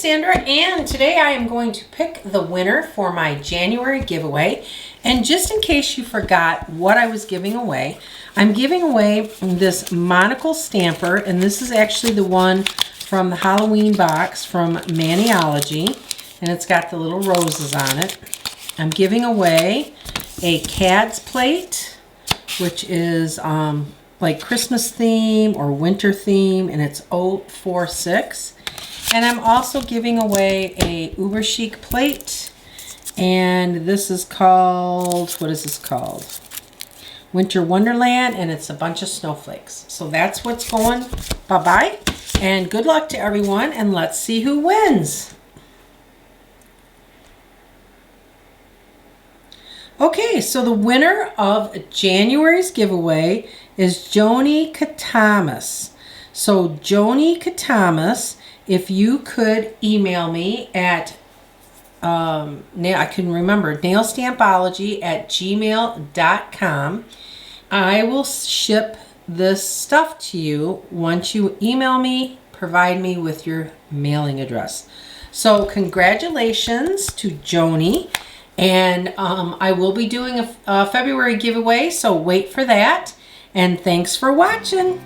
Sandra, and today I am going to pick the winner for my January giveaway. And just in case you forgot what I was giving away, I'm giving away this monocle stamper, and this is actually the one from the Halloween box from Maniology, and it's got the little roses on it. I'm giving away a Kads plate, which is like Christmas theme or winter theme, and it's 046. And I'm also giving away a Uber Chic plate, and this is called, what is this called? Winter Wonderland, and it's a bunch of snowflakes. So that's what's going. Bye-bye, and good luck to everyone, and let's see who wins. Okay, so the winner of January's giveaway is Joni Katamas. So Joni Katamas, if you could email me at, I can remember, nailstampology@gmail.com. I will ship this stuff to you once you email me, provide me with your mailing address. So congratulations to Joni. And I will be doing a February giveaway, so wait for that. And thanks for watching.